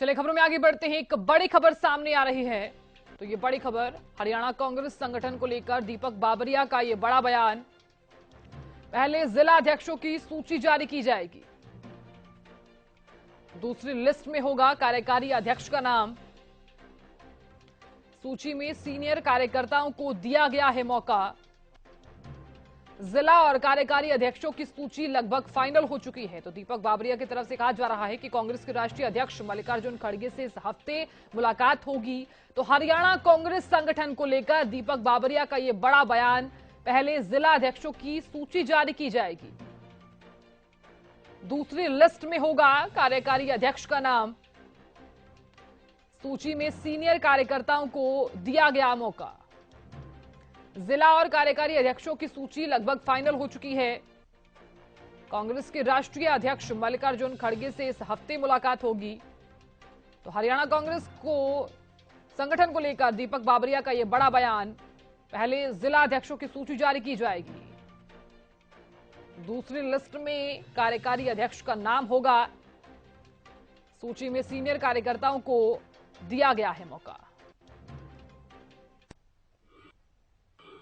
चलिए खबरों में आगे बढ़ते हैं। एक बड़ी खबर सामने आ रही है। तो ये बड़ी खबर हरियाणा कांग्रेस संगठन को लेकर दीपक बाबरिया का ये बड़ा बयान। पहले जिला अध्यक्षों की सूची जारी की जाएगी, दूसरी लिस्ट में होगा कार्यकारी अध्यक्ष का नाम। सूची में सीनियर कार्यकर्ताओं को दिया गया है मौका। जिला और कार्यकारी अध्यक्षों की सूची लगभग फाइनल हो चुकी है। तो दीपक बाबरिया की तरफ से कहा जा रहा है कि कांग्रेस के राष्ट्रीय अध्यक्ष मल्लिकार्जुन खड़गे से इस हफ्ते मुलाकात होगी। तो हरियाणा कांग्रेस संगठन को लेकर दीपक बाबरिया का यह बड़ा बयान। पहले जिला अध्यक्षों की सूची जारी की जाएगी, दूसरी लिस्ट में होगा कार्यकारी अध्यक्ष का नाम। सूची में सीनियर कार्यकर्ताओं को दिया गया मौका। जिला और कार्यकारी अध्यक्षों की सूची लगभग फाइनल हो चुकी है। कांग्रेस के राष्ट्रीय अध्यक्ष मल्लिकार्जुन खड़गे से इस हफ्ते मुलाकात होगी। तो हरियाणा कांग्रेस को संगठन को लेकर दीपक बाबरिया का यह बड़ा बयान। पहले जिला अध्यक्षों की सूची जारी की जाएगी, दूसरी लिस्ट में कार्यकारी अध्यक्ष का नाम होगा। सूची में सीनियर कार्यकर्ताओं को दिया गया है मौका।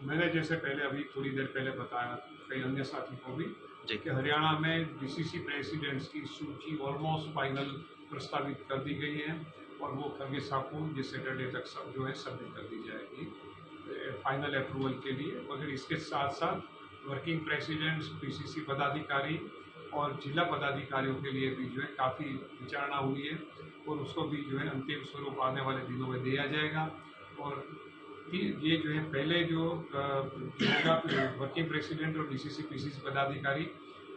मैंने जैसे पहले अभी थोड़ी देर पहले बताया कई अन्य साथी को भी कि हरियाणा में डीसीसी प्रेसिडेंट्स की सूची ऑलमोस्ट फाइनल प्रस्तावित कर दी गई है और वो खड़गे साहब को जिस सैटरडे तक सब जो है सबमिट कर दी जाएगी फाइनल अप्रूवल के लिए। मगर इसके साथ साथ वर्किंग प्रेसिडेंट्स, पीसीसी पदाधिकारी और जिला पदाधिकारियों के लिए भी जो है काफ़ी विचारणा हुई है और उसको भी जो है अंतिम स्वरूप आने वाले दिनों में दिया जाएगा। और ये जो है पहले जो वर्किंग प्रेसिडेंट और डीसीसी पीसीसी पदाधिकारी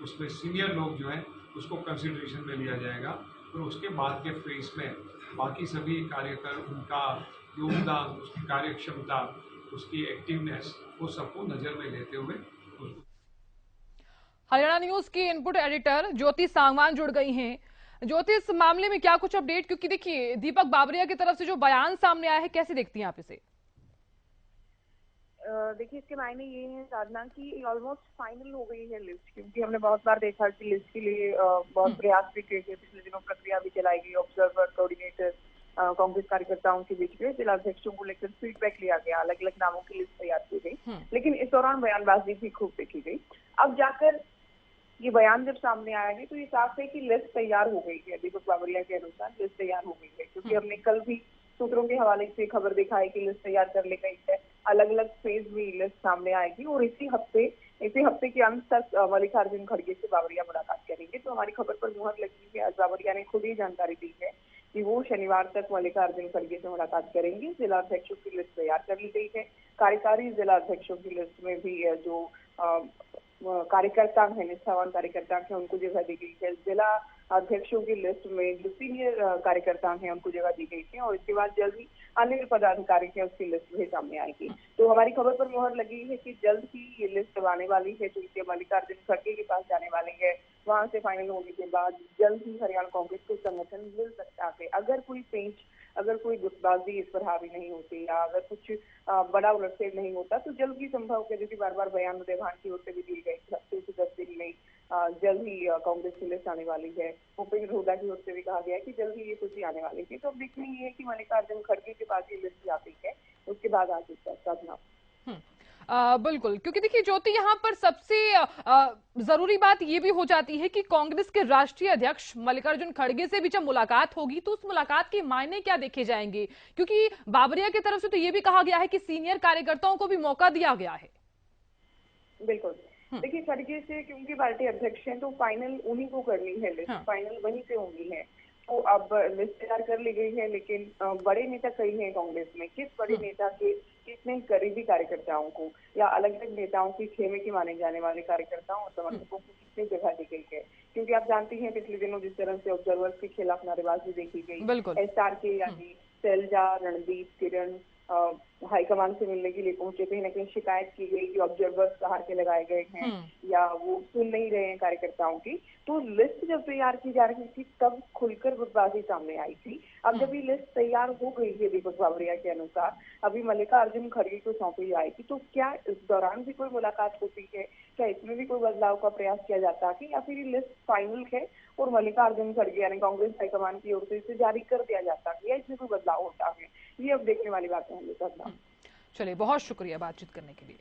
उसमें सीनियर लोग जो हैं उसको कंसिडरेशन में लिया जाएगा और उसके बाद के फेज में बाकी सभी कार्यकर उनका योगदान, उसकी कार्यक्षमता, उसकी एक्टिवनेस वो सबको नज़र में लेते हुए। हरियाणा न्यूज की इनपुट एडिटर ज्योति सांगवान जुड़ गई हैं। ज्योति, इस मामले में क्या कुछ अपडेट, क्योंकि देखिए दीपक बाबरिया की तरफ से जो बयान सामने आया है, कैसे देखती हैं आप इसे? देखिए इसके मायने ये है साधना की ऑलमोस्ट फाइनल हो गई है लिस्ट, क्योंकि हमने बहुत बार देखा कि लिस्ट के लिए बहुत प्रयास भी किए गए। पिछले दिनों प्रक्रिया भी चलाई गई, ऑब्जर्वर, कोऑर्डिनेटर, कांग्रेस कार्यकर्ताओं के बीच में जिला अध्यक्षों को लेकर फीडबैक लिया गया, अलग अलग नामों की लिस्ट तैयार की गई। लेकिन इस दौरान बयानबाजी भी खूब देखी गई। अब जाकर ये बयान जब सामने आया है तो ये साफ है कि लिस्ट तैयार हो गई है। दीपक बाबरिया के अनुसार लिस्ट तैयार हो गई है, क्योंकि हमने कल भी सूत्रों के हवाले से खबर देखा है कि लिस्ट तैयार कर ली गई है। अलग अलग फेज में लिस्ट सामने आएगी और इसी हफ्ते के अंत तक मल्लिकार्जुन खड़गे से बाबरिया मुलाकात करेंगे। तो हमारी खबर पर मुहर लगी है। आज बाबरिया ने खुद ही जानकारी दी है कि वो शनिवार तक मल्लिकार्जुन खड़गे से मुलाकात करेंगे। जिला अध्यक्षों की लिस्ट तैयार कर ली गई है। कार्यकारी जिला अध्यक्षों की लिस्ट में भी जो कार्यकर्ता हैं, निष्ठावान कार्यकर्ता हैं, उनको जगह दी गई है। जिला अध्यक्षों की लिस्ट में जो सीनियर कार्यकर्ता हैं उनको जगह दी गई है और इसके बाद जल्द ही अन्य पदाधिकारी हैं उसकी लिस्ट भी सामने आएगी। तो हमारी खबर पर मुहर लगी है कि जल्द ही ये लिस्ट आने वाली है, जो इसे मल्लिकार्जुन खड़गे के पास जाने वाली है। वहां से फाइनल होने के बाद जल्द ही हरियाणा कांग्रेस को संगठन मिल सकता है। अगर कोई गुटबाजी इस पर हावी नहीं होती या अगर कुछ बड़ा उलटफेर नहीं होता तो जल्द ही संभव है, जो कि बार बार बयान उदय भान की ओर से भी दिए गए, हफ्ते से 10 दिन में जल्द ही कांग्रेस की लिस्ट आने वाली है। भूपेंद्र हुड्डा की ओर से भी कहा गया है कि जल्द ही ये सूची आने वाली थी। तो अब देखना ये है कि मल्लिकार्जुन खड़गे के पास ये लिस्ट जाती है, उसके बाद आगे साधना। बिल्कुल, क्योंकि देखिए ज्योति, यहाँ पर सबसे जरूरी बात ये भी हो जाती है कि कांग्रेस के राष्ट्रीय अध्यक्ष मल्लिकार्जुन खड़गे से भी जब मुलाकात होगी तो उस मुलाकात के मायने क्या देखे जाएंगे, क्योंकि बाबरिया की तरफ से तो ये भी कहा गया है कि सीनियर कार्यकर्ताओं को भी मौका दिया गया है। बिल्कुल, देखिए खड़गे से क्योंकि पार्टी अध्यक्ष हैं तो फाइनल उन्हीं को करनी है लिस्ट। फाइनल वहीं से होनी है। तो अब लिस्ट तैयार कर ली गई है, लेकिन बड़े नेता कई हैं कांग्रेस में। किस बड़े नेता के कितने करीबी कार्यकर्ताओं को या अलग अलग नेताओं की खेमे के माने जाने वाले कार्यकर्ताओं और समर्थकों को कितनी जगह दी गई है, क्योंकि आप जानती हैं पिछले दिनों जिस तरह से ऑब्जर्वर्स के खिलाफ नारेबाजी देखी गई, SRK यानी शैलजा, रणदीप, किरण, हाईकमान से मिलने के लिए पहुंचे, कहीं ना कहीं शिकायत की गई कि ऑब्जर्वर्स बाहर के लगाए गए हैं या वो सुन नहीं रहे हैं कार्यकर्ताओं की। तो लिस्ट जब तैयार की जा रही थी तब खुलकर गुटबाजी सामने आई थी। अब जब ये लिस्ट तैयार हो गई है दीपक बावरिया के अनुसार, अभी मल्लिकार्जुन खड़गे को सौंपी जाएगी, तो क्या इस दौरान भी कोई मुलाकात होती है, क्या इसमें भी कोई बदलाव का प्रयास किया जाता है, या फिर ये लिस्ट फाइनल है और मल्लिकार्जुन खड़गे यानी कांग्रेस हाईकमान की ओर से इसे जारी कर दिया जाता है, या इसमें कोई बदलाव होता है? ये अब देखने वाली बात है। चलिए, बहुत शुक्रिया बातचीत करने के लिए।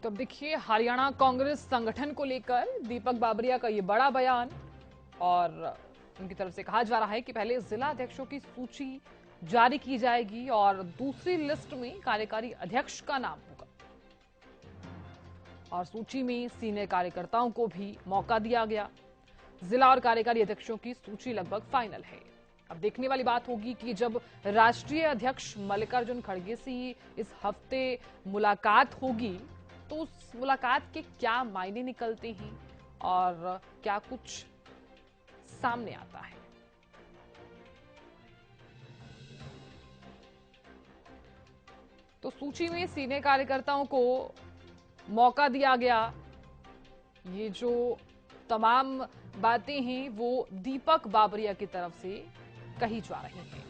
तो अब देखिए, हरियाणा कांग्रेस संगठन को लेकर दीपक बावरिया का ये बड़ा बयान, और उनकी तरफ से कहा जा रहा है कि पहले जिला अध्यक्षों की सूची जारी की जाएगी और दूसरी लिस्ट में कार्यकारी अध्यक्ष का नाम होगा, और सूची में सीनियर कार्यकर्ताओं को भी मौका दिया गया। जिला और कार्यकारी अध्यक्षों की सूची लगभग फाइनल है। अब देखने वाली बात होगी कि जब राष्ट्रीय अध्यक्ष मल्लिकार्जुन खड़गे से इस हफ्ते मुलाकात होगी तो उस मुलाकात के क्या मायने निकलते हैं और क्या कुछ सामने आता है। तो सूची में सीनियर कार्यकर्ताओं को मौका दिया गया, ये जो तमाम बातें हैं वो दीपक बावरिया की तरफ से कही जा रही हैं।